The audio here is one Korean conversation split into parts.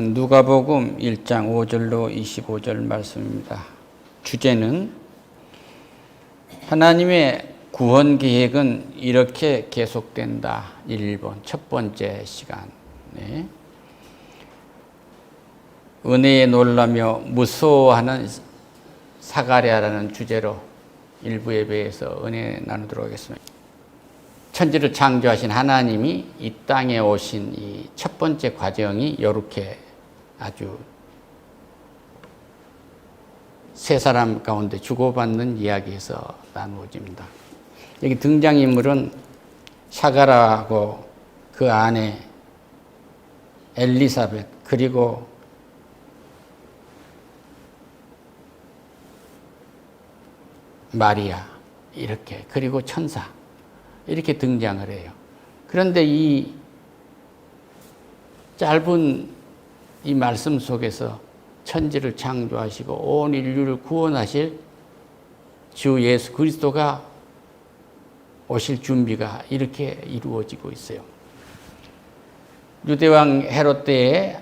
누가복음 1장 5절로 25절 말씀입니다. 주제는 하나님의 구원 계획은 이렇게 계속된다. 1번 첫 번째 시간. 네. 은혜에 놀라며 무서워하는 사가랴라는 주제로 일부 예배에서 은혜 나누도록 하겠습니다. 천지를 창조하신 하나님이 이 땅에 오신 이 첫 번째 과정이 이렇게 아주 세 사람 가운데 주고받는 이야기에서 나누어집니다. 여기 등장인물은 사가랴하고 그 아내 엘리사벳 그리고 마리아 이렇게 그리고 천사 이렇게 등장을 해요. 그런데 이 짧은 이 말씀 속에서 천지를 창조하시고 온 인류를 구원하실 주 예수 그리스도가 오실 준비가 이렇게 이루어지고 있어요. 유대왕 헤롯 때에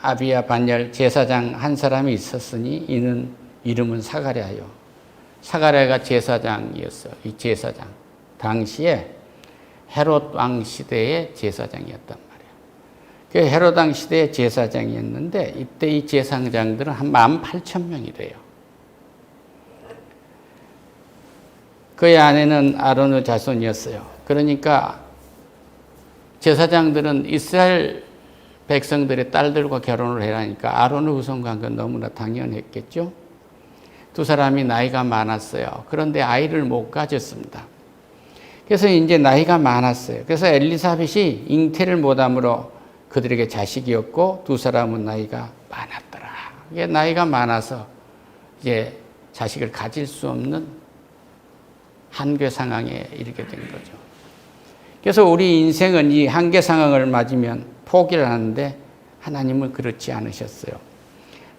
아비야 반열 제사장 한 사람이 있었으니 이는 이름은 사가랴요. 사가랴가 제사장이었어요. 이 제사장. 당시에 헤롯 왕 시대의 제사장이었단 말이에요. 그 헤롯 왕 시대의 제사장이었는데 이때 이 제사장들은 한 18,000명이 돼요. 그의 아내는 아론의 자손이었어요. 그러니까 제사장들은 이스라엘 백성들의 딸들과 결혼을 해라니까 아론의 후손과 건 너무나 당연했겠죠. 두 사람이 나이가 많았어요. 그런데 아이를 못 가졌습니다. 그래서 이제 나이가 많았어요. 그래서 엘리사벳이 잉태를 못함으로 그들에게 자식이 없고 두 사람은 나이가 많았더라. 이게 나이가 많아서 이제 자식을 가질 수 없는 한계 상황에 이르게 된 거죠. 그래서 우리 인생은 이 한계 상황을 맞으면 포기를 하는데 하나님은 그렇지 않으셨어요.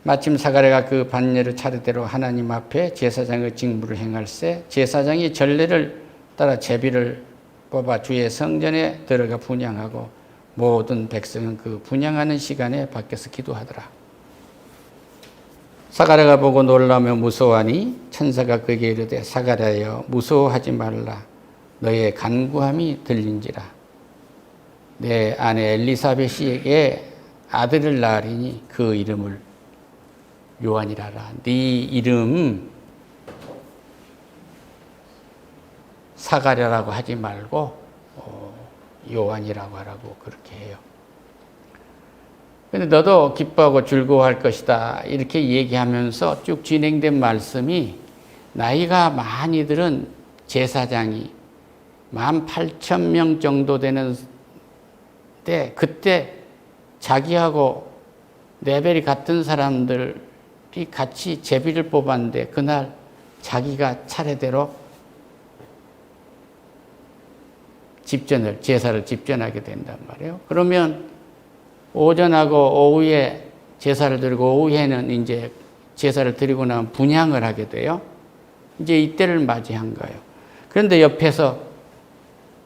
마침 사가랴가 그 반열의 차례대로 하나님 앞에 제사장의 직무를 행할세 제사장이 전례를 따라 제비를 뽑아 주의 성전에 들어가 분향하고 모든 백성은 그 분향하는 시간에 밖에서 기도하더라. 사가랴가 보고 놀라며 무서워하니 천사가 그에게 이르되 사가랴여 무서워하지 말라. 너의 간구함이 들린지라. 내 아내 엘리사벳에게 아들을 낳으리니 그 이름을 요한이라라. 네 이름 사가랴라고 하지 말고 요한이라고 하라고 그렇게 해요. 근데 너도 기뻐하고 즐거워할 것이다 이렇게 얘기하면서 쭉 진행된 말씀이 나이가 많이 들은 제사장이 18,000명 정도 되는 때 그때 자기하고 레벨이 같은 사람들이 같이 제비를 뽑았는데 그날 자기가 차례대로 제사를 집전하게 된단 말이에요. 그러면 오전하고 오후에 제사를 드리고 오후에는 이제 제사를 드리고 나면 분향을 하게 돼요. 이제 이때를 맞이한 거예요. 그런데 옆에서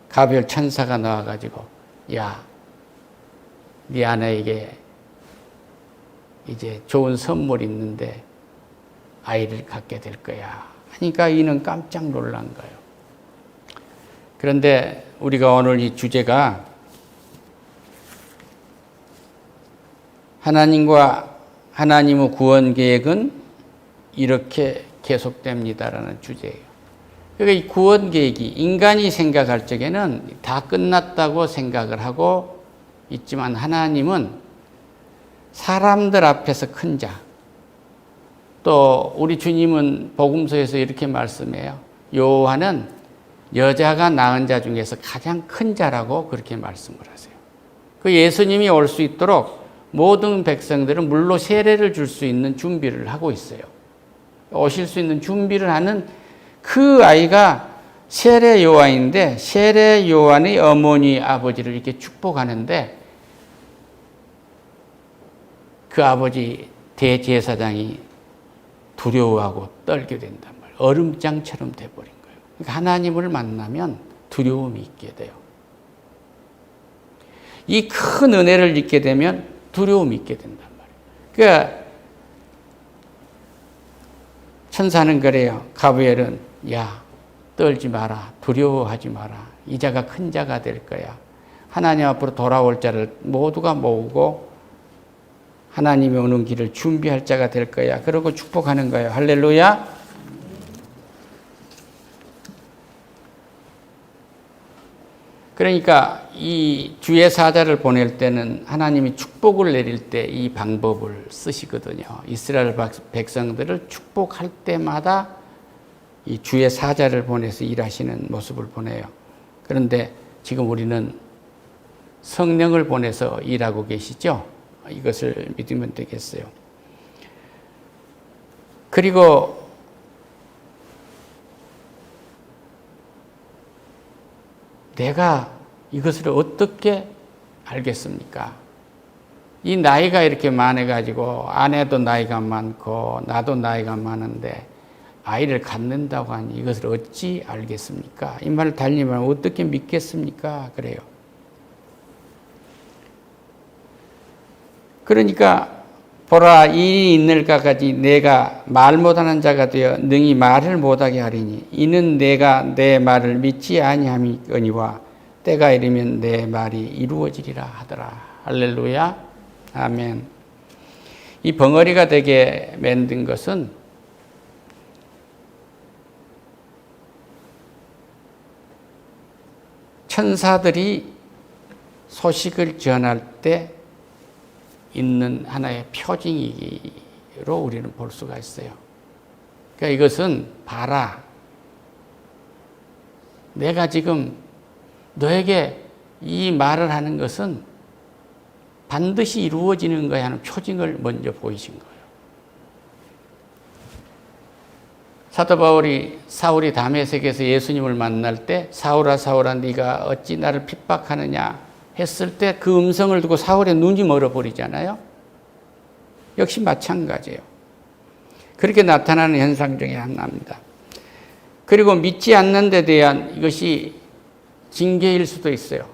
가브리엘 천사가 나와가지고 야, 네 아내에게 이제 좋은 선물이 있는데 아이를 갖게 될 거야. 하니까 이는 깜짝 놀란 거예요. 그런데 우리가 오늘 이 주제가 하나님과 하나님의 구원 계획은 이렇게 계속됩니다라는 주제예요. 그러니까 이 구원 계획이 인간이 생각할 적에는 다 끝났다고 생각을 하고 있지만 하나님은 사람들 앞에서 큰 자, 또 우리 주님은 복음서에서 이렇게 말씀해요. 요한은 여자가 낳은 자 중에서 가장 큰 자라고 그렇게 말씀을 하세요. 그 예수님이 올 수 있도록 모든 백성들은 물로 세례를 줄 수 있는 준비를 하고 있어요. 오실 수 있는 준비를 하는 그 아이가 세례 요한인데 세례 요한의 어머니 아버지를 이렇게 축복하는데 그 아버지 대제사장이 두려워하고 떨게 된단 말이에요. 얼음장처럼 돼버린 거예요. 그러니까 하나님을 만나면 두려움이 있게 돼요. 이 큰 은혜를 잊게 되면 두려움이 있게 된단 말이에요. 그러니까 천사는 그래요. 가브리엘은 야, 떨지 마라. 두려워하지 마라. 이 자가 큰 자가 될 거야. 하나님 앞으로 돌아올 자를 모두가 모으고 하나님이 오는 길을 준비할 자가 될 거야. 그러고 축복하는 거예요. 할렐루야. 그러니까 이 주의 사자를 보낼 때는 하나님이 축복을 내릴 때 이 방법을 쓰시거든요. 이스라엘 백성들을 축복할 때마다 이 주의 사자를 보내서 일하시는 모습을 보내요. 그런데 지금 우리는 성령을 보내서 일하고 계시죠? 이것을 믿으면 되겠어요. 그리고 내가 이것을 어떻게 알겠습니까? 이 나이가 이렇게 많아가지고 아내도 나이가 많고 나도 나이가 많은데 아이를 갖는다고 하니 이것을 어찌 알겠습니까? 이 말을 달리면 어떻게 믿겠습니까? 그래요. 그러니까 보라, 일이 있을까까지 내가 말 못하는 자가 되어 능히 말을 못하게 하리니 이는 내가 내 말을 믿지 아니함이거니와 때가 이르면 내 말이 이루어지리라 하더라. 할렐루야. 아멘. 이 벙어리가 되게 만든 것은 천사들이 소식을 전할 때 있는 하나의 표징으로 우리는 볼 수가 있어요. 그러니까 이것은 봐라. 내가 지금 너에게 이 말을 하는 것은 반드시 이루어지는 거야 하는 표징을 먼저 보이신 거예요. 사도 바울이 사울이 다메섹에서 예수님을 만날 때 사울아 사울아 네가 어찌 나를 핍박하느냐 했을 때 그 음성을 듣고 사울의 눈이 멀어버리잖아요. 역시 마찬가지예요. 그렇게 나타나는 현상 중에 하나입니다. 그리고 믿지 않는 데 대한 이것이 징계일 수도 있어요.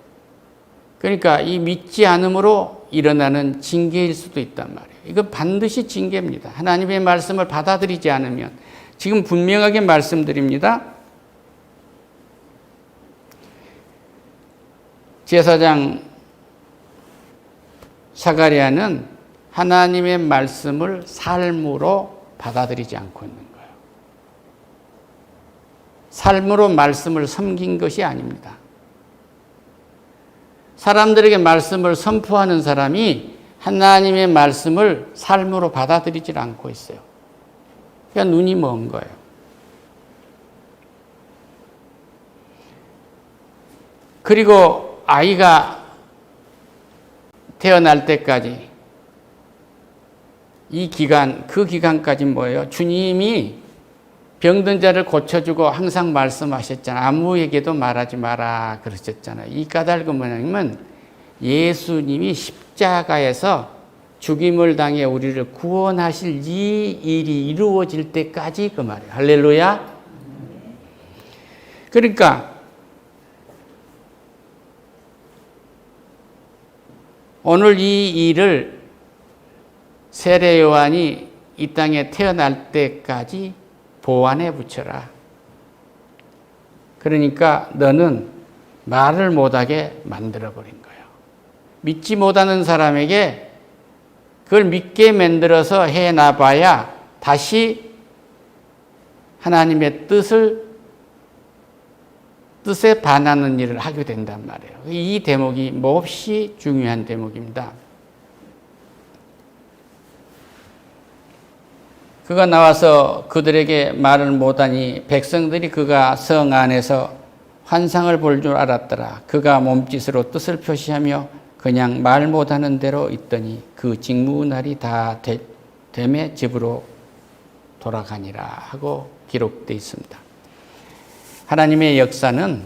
그러니까 이 믿지 않음으로 일어나는 징계일 수도 있단 말이에요. 이건 반드시 징계입니다. 하나님의 말씀을 받아들이지 않으면 지금 분명하게 말씀드립니다. 제사장 사가랴는 하나님의 말씀을 삶으로 받아들이지 않고 있는 거예요. 삶으로 말씀을 섬긴 것이 아닙니다. 사람들에게 말씀을 선포하는 사람이 하나님의 말씀을 삶으로 받아들이지 않고 있어요. 그러니까 눈이 먼 거예요. 그리고 아이가 태어날 때까지 이 기간, 그 기간까지 뭐예요? 주님이 병든 자를 고쳐주고 항상 말씀하셨잖아요. 아무에게도 말하지 마라 그러셨잖아요. 이 까닭은 뭐냐면 예수님이 십자가에서 죽임을 당해 우리를 구원하실 이 일이 이루어질 때까지 그 말이에요. 할렐루야. 그러니까 오늘 이 일을 세례 요한이 이 땅에 태어날 때까지 보완해 붙여라. 그러니까 너는 말을 못하게 만들어버린 거예요. 믿지 못하는 사람에게 그걸 믿게 만들어서 해놔봐야 다시 하나님의 뜻에 반하는 일을 하게 된단 말이에요. 이 대목이 몹시 중요한 대목입니다. 그가 나와서 그들에게 말을 못하니 백성들이 그가 성 안에서 환상을 볼 줄 알았더라. 그가 몸짓으로 뜻을 표시하며 그냥 말 못하는 대로 있더니 그 직무날이 다 되매 집으로 돌아가니라 하고 기록되어 있습니다. 하나님의 역사는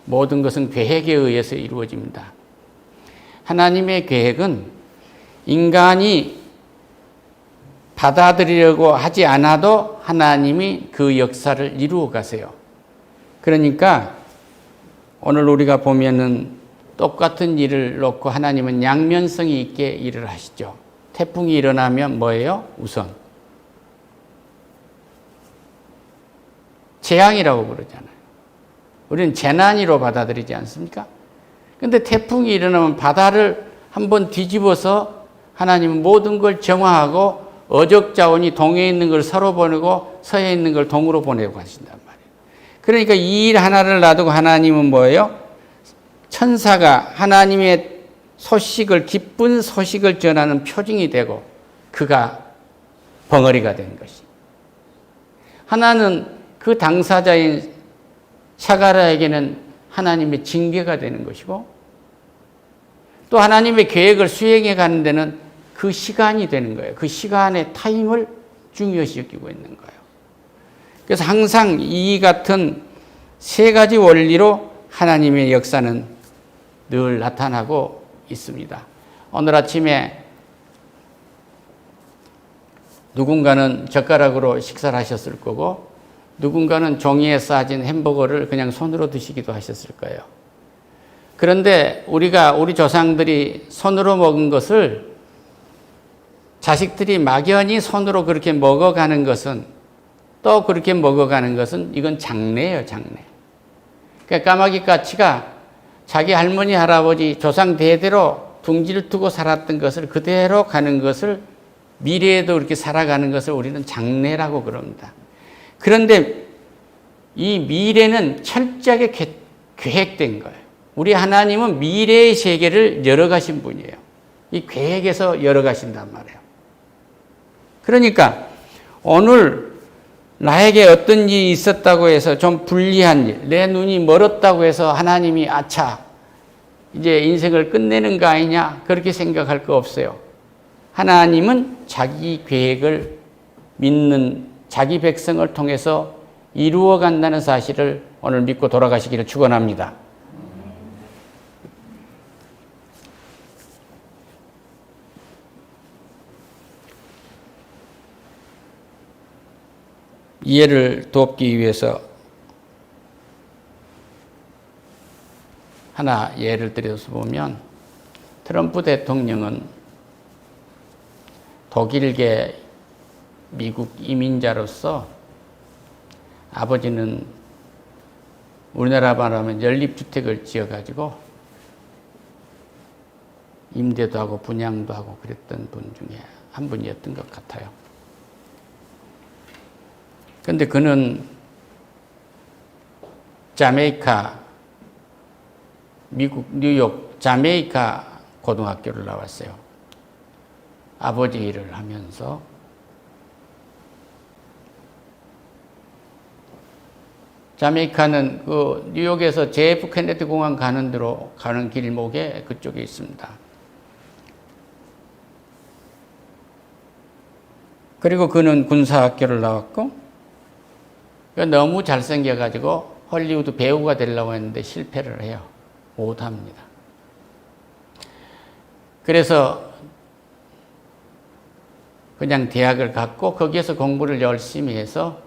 모든 것은 계획에 의해서 이루어집니다. 하나님의 계획은 인간이 받아들이려고 하지 않아도 하나님이 그 역사를 이루어 가세요. 그러니까 오늘 우리가 보면은 똑같은 일을 놓고 하나님은 양면성이 있게 일을 하시죠. 태풍이 일어나면 뭐예요? 우선 재앙이라고 부르잖아요. 우리는 재난으로 받아들이지 않습니까? 근데 태풍이 일어나면 바다를 한번 뒤집어서 하나님은 모든 걸 정화하고 어적자원이 동해 있는 걸 서로 보내고 서해 있는 걸 동으로 보내고 하신단 말이에요. 그러니까 이 일 하나를 놔두고 하나님은 뭐예요? 천사가 하나님의 소식을, 기쁜 소식을 전하는 표징이 되고 그가 벙어리가 된 것이. 하나는 그 당사자인 사가랴에게는 하나님의 징계가 되는 것이고 또 하나님의 계획을 수행해 가는 데는 그 시간이 되는 거예요. 그 시간의 타임을 중요시 여기고 있는 거예요. 그래서 항상 이 같은 세 가지 원리로 하나님의 역사는 늘 나타나고 있습니다. 오늘 아침에 누군가는 젓가락으로 식사를 하셨을 거고 누군가는 종이에 싸진 햄버거를 그냥 손으로 드시기도 하셨을 거예요. 그런데 우리 조상들이 손으로 먹은 것을 자식들이 막연히 손으로 그렇게 먹어가는 것은 또 그렇게 먹어가는 것은 이건 장례예요, 장례. 그러니까 까마귀까치가 자기 할머니, 할아버지, 조상 대대로 둥지를 두고 살았던 것을 그대로 가는 것을 미래에도 그렇게 살아가는 것을 우리는 장례라고 그럽니다. 그런데 이 미래는 철저하게 계획된 거예요. 우리 하나님은 미래의 세계를 열어가신 분이에요. 이 계획에서 열어가신단 말이에요. 그러니까 오늘 나에게 어떤 일이 있었다고 해서 좀 불리한 일, 내 눈이 멀었다고 해서 하나님이 아차, 이제 인생을 끝내는 거 아니냐, 그렇게 생각할 거 없어요. 하나님은 자기 계획을 믿는 자기 백성을 통해서 이루어 간다는 사실을 오늘 믿고 돌아가시기를 축원합니다. 이해를 돕기 위해서 하나 예를 들어서 보면 트럼프 대통령은 독일계 미국 이민자로서 아버지는 우리나라 말하면 연립주택을 지어가지고 임대도 하고 분양도 하고 그랬던 분 중에 한 분이었던 것 같아요. 그런데 그는 자메이카, 미국 뉴욕 자메이카 고등학교를 나왔어요. 아버지 일을 하면서 자메이카는 그 뉴욕에서 JF 케네디 공항 가는 데로 가는 길목에 그쪽에 있습니다. 그리고 그는 군사학교를 나왔고 너무 잘생겨가지고 헐리우드 배우가 되려고 했는데 실패를 해요. 못합니다. 그래서 그냥 대학을 갔고 거기에서 공부를 열심히 해서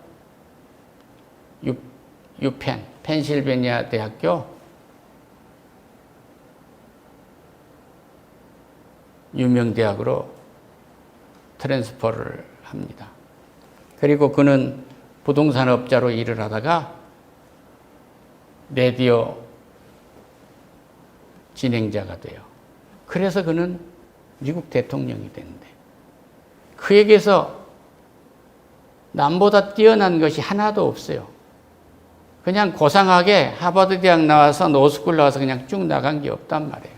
유펜, 펜실베니아 대학교 유명 대학으로 트랜스퍼를 합니다. 그리고 그는 부동산 업자로 일을 하다가 라디오 진행자가 돼요. 그래서 그는 미국 대통령이 된대. 그에게서 남보다 뛰어난 것이 하나도 없어요. 그냥 고상하게 하버드 대학 나와서 노스쿨 나와서 그냥 쭉 나간 게 없단 말이에요.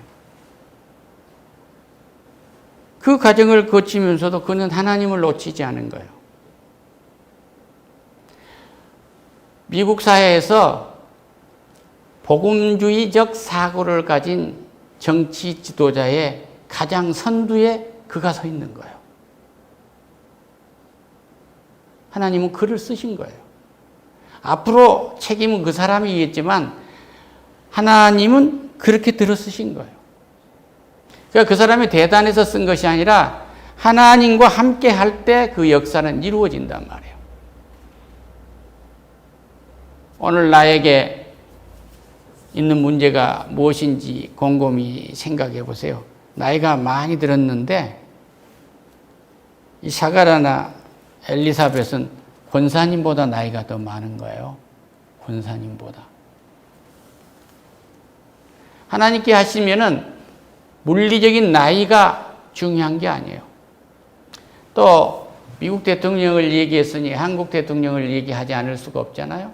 그 과정을 거치면서도 그는 하나님을 놓치지 않은 거예요. 미국 사회에서 복음주의적 사고를 가진 정치 지도자의 가장 선두에 그가 서 있는 거예요. 하나님은 그를 쓰신 거예요. 앞으로 책임은 그 사람이겠지만 하나님은 그렇게 들어 쓰신 거예요. 그러니까 그 사람이 대단해서 쓴 것이 아니라 하나님과 함께 할 때 그 역사는 이루어진단 말이에요. 오늘 나에게 있는 문제가 무엇인지 곰곰이 생각해 보세요. 나이가 많이 들었는데 이 사가라나 엘리사벳은 권사님보다 나이가 더 많은 거예요. 권사님보다. 하나님께 하시면은 물리적인 나이가 중요한 게 아니에요. 또 미국 대통령을 얘기했으니 한국 대통령을 얘기하지 않을 수가 없잖아요.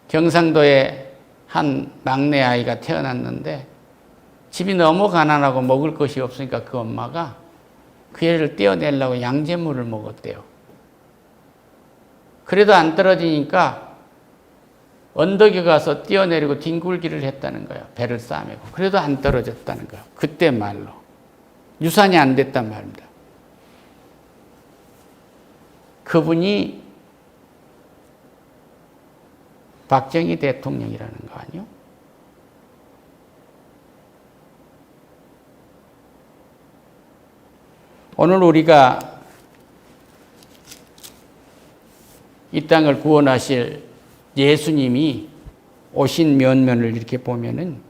경상도에 한 막내 아이가 태어났는데 집이 너무 가난하고 먹을 것이 없으니까 그 엄마가 그 애를 떼어내려고 양잿물을 먹었대요. 그래도 안 떨어지니까 언덕에 가서 뛰어내리고 뒹굴기를 했다는 거예요. 배를 싸매고. 그래도 안 떨어졌다는 거예요. 그때 말로. 유산이 안 됐단 말입니다. 그분이 박정희 대통령이라는 거 아니요? 오늘 우리가 이 땅을 구원하실 예수님이 오신 면면을 이렇게 보면은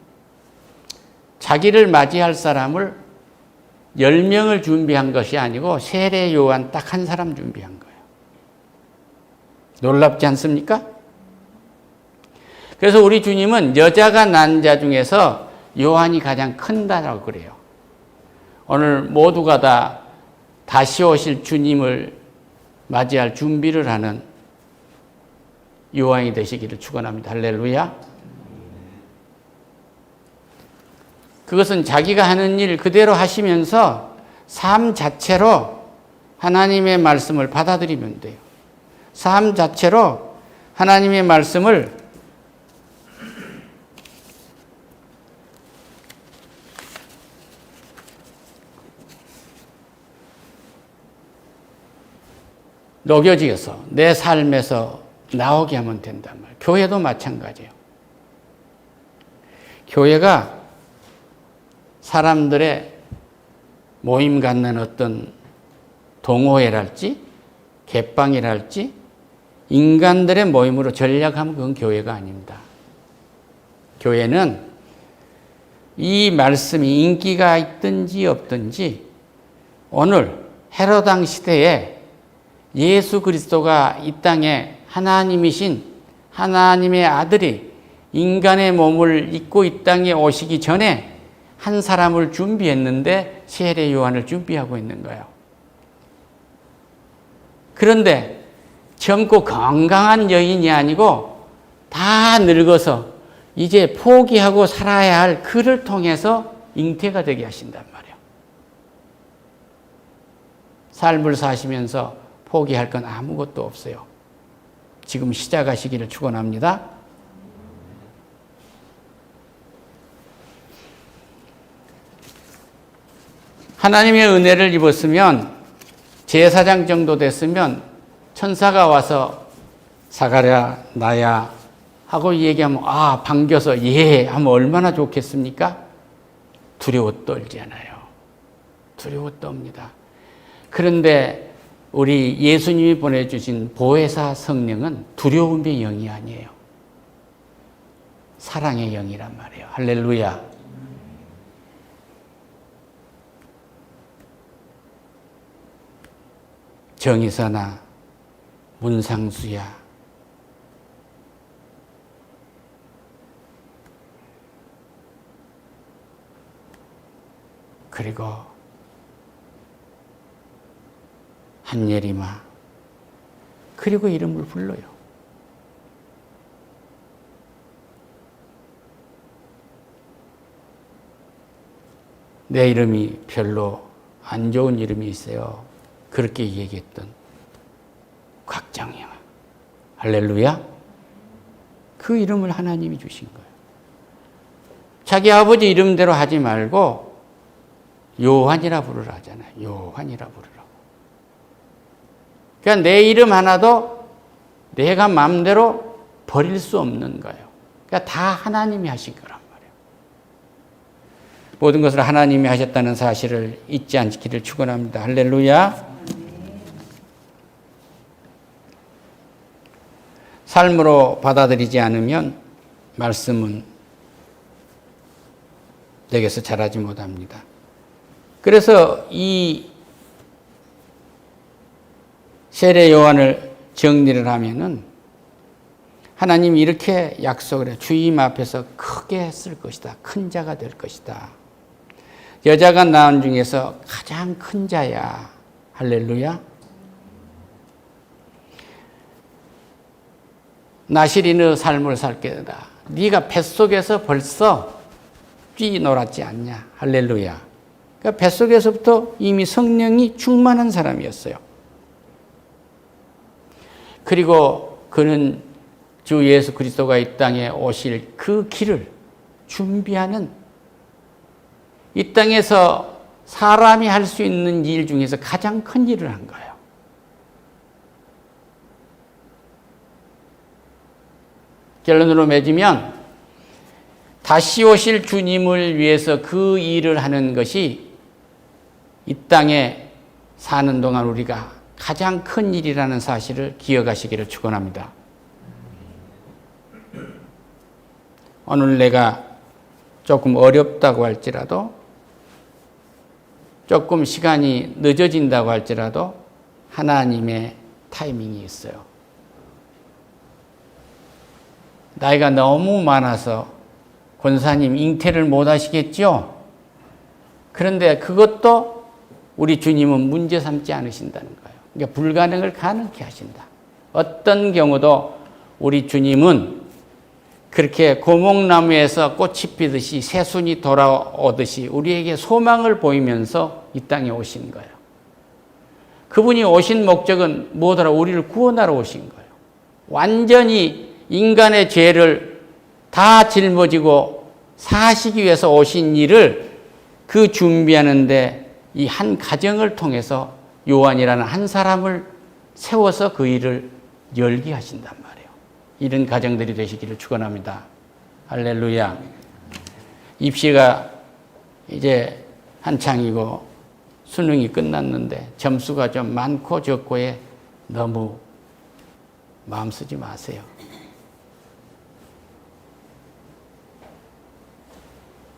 자기를 맞이할 사람을 10명을 준비한 것이 아니고 세례 요한 딱 한 사람 준비한 거예요. 놀랍지 않습니까? 그래서 우리 주님은 여자가 난 자 중에서 요한이 가장 큰다라고 그래요. 오늘 모두가 다 다시 오실 주님을 맞이할 준비를 하는 요한이 되시기를 축원합니다. 할렐루야. 그것은 자기가 하는 일 그대로 하시면서 삶 자체로 하나님의 말씀을 받아들이면 돼요. 삶 자체로 하나님의 말씀을 녹여지어서 내 삶에서 나오게 하면 된단 말이에요. 교회도 마찬가지예요. 교회가 사람들의 모임 갖는 어떤 동호회랄지 개방이랄지 인간들의 모임으로 전략하면 그건 교회가 아닙니다. 교회는 이 말씀이 인기가 있든지 없든지 오늘 헤로당 시대에 예수 그리스도가 이 땅에 하나님이신 하나님의 아들이 인간의 몸을 입고 이 땅에 오시기 전에 한 사람을 준비했는데 세례 요한을 준비하고 있는 거예요. 그런데 젊고 건강한 여인이 아니고 다 늙어서 이제 포기하고 살아야 할 그를 통해서 잉태가 되게 하신단 말이에요. 삶을 사시면서 포기할 건 아무것도 없어요. 지금 시작하시기를 축원합니다. 하나님의 은혜를 입었으면 제사장 정도 됐으면 천사가 와서 사가랴 나야 하고 얘기하면 반겨서 예 하면 얼마나 좋겠습니까? 두려워 떨잖아요. 두려워 떱니다. 그런데 우리 예수님이 보내주신 보혜사 성령은 두려움의 영이 아니에요. 사랑의 영이란 말이에요. 할렐루야. 정의사나 문상수야 그리고 한예리마 그리고 이름을 불러요. 내 이름이 별로 안 좋은 이름이 있어요. 그렇게 얘기했던 곽정영. 할렐루야. 그 이름을 하나님이 주신 거예요. 자기 아버지 이름대로 하지 말고 요한이라 부르라 하잖아요. 요한이라 부르라고. 그러니까 내 이름 하나도 내가 마음대로 버릴 수 없는 거예요. 그러니까 다 하나님이 하신 거란 말이에요. 모든 것을 하나님이 하셨다는 사실을 잊지 않기를 축원합니다. 할렐루야. 삶으로 받아들이지 않으면 말씀은 내게서 자라지 못합니다. 그래서 이 세례 요한을 정리를 하면은 하나님이 이렇게 약속을 해요. 주님 앞에서 크게 쓸 것이다. 큰 자가 될 것이다. 여자가 낳은 중에서 가장 큰 자야. 할렐루야. 나실이 너 삶을 살게 되다. 네가 뱃속에서 벌써 뛰놀았지 않냐. 할렐루야. 그러니까 뱃속에서부터 이미 성령이 충만한 사람이었어요. 그리고 그는 주 예수 그리스도가 이 땅에 오실 그 길을 준비하는, 이 땅에서 사람이 할 수 있는 일 중에서 가장 큰 일을 한 거예요. 결론으로 맺으면 다시 오실 주님을 위해서 그 일을 하는 것이 이 땅에 사는 동안 우리가 가장 큰 일이라는 사실을 기억하시기를 축원합니다. 오늘 내가 조금 어렵다고 할지라도, 조금 시간이 늦어진다고 할지라도 하나님의 타이밍이 있어요. 나이가 너무 많아서 권사님 잉태를 못 하시겠죠? 그런데 그것도 우리 주님은 문제 삼지 않으신다는 거예요. 그러니까 불가능을 가능케 하신다. 어떤 경우도 우리 주님은 그렇게 고목나무에서 꽃이 피듯이 새순이 돌아오듯이 우리에게 소망을 보이면서 이 땅에 오신 거예요. 그분이 오신 목적은 무엇하러? 우리를 구원하러 오신 거예요. 완전히 인간의 죄를 다 짊어지고 사시기 위해서 오신 일을 그 준비하는데 이 한 가정을 통해서 요한이라는 한 사람을 세워서 그 일을 열게 하신단 말이에요. 이런 가정들이 되시기를 축원합니다. 할렐루야. 입시가 이제 한창이고 수능이 끝났는데 점수가 좀 많고 적고에 너무 마음 쓰지 마세요.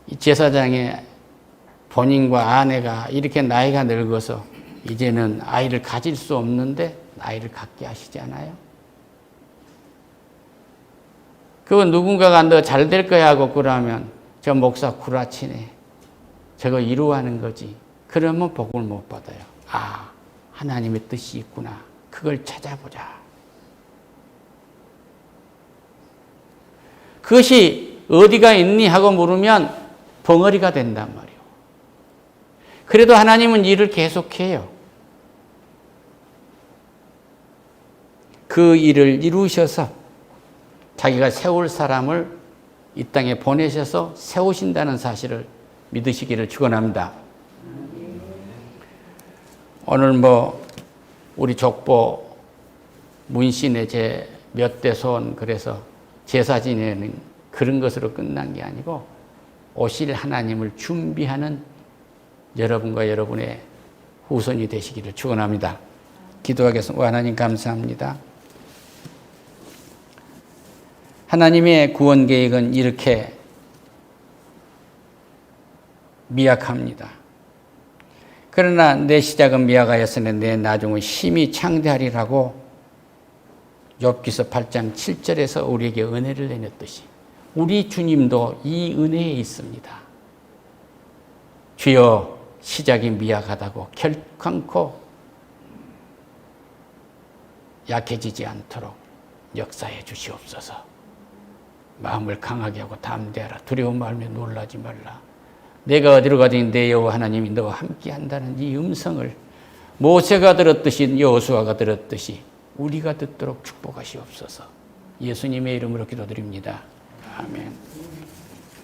이 제사장의 본인과 아내가 이렇게 나이가 늙어서 이제는 아이를 가질 수 없는데 아이를 갖게 하시지 않아요? 그거 누군가가 너 잘 될 거야 하고 그러면 저 목사 구라치네. 저거 이루어하는 거지. 그러면 복을 못 받아요. 아, 하나님의 뜻이 있구나. 그걸 찾아보자. 그것이 어디가 있니 하고 물으면 벙어리가 된단 말이에요. 그래도 하나님은 일을 계속해요. 그 일을 이루셔서 자기가 세울 사람을 이 땅에 보내셔서 세우신다는 사실을 믿으시기를 축원합니다. 오늘 우리 족보 문신의 제 몇 대 손 그래서 제사 지내는 그런 것으로 끝난 게 아니고 오실 하나님을 준비하는 여러분과 여러분의 후손이 되시기를 축원합니다. 기도하겠습니다. 하나님 감사합니다. 하나님의 구원 계획은 이렇게 미약합니다. 그러나 내 시작은 미약하였으니 내 나중은 심히 창대하리라고 욥기서 8장 7절에서 우리에게 은혜를 내렸듯이 우리 주님도 이 은혜에 있습니다. 주여 시작이 미약하다고 결칸코 약해지지 않도록 역사해 주시옵소서. 마음을 강하게 하고 담대하라. 두려움 말며 놀라지 말라. 내가 어디로 가든지 내 여호와 하나님이 너와 함께 한다는 이 음성을 모세가 들었듯이 여호수아가 들었듯이 우리가 듣도록 축복하시옵소서. 예수님의 이름으로 기도드립니다. 아멘.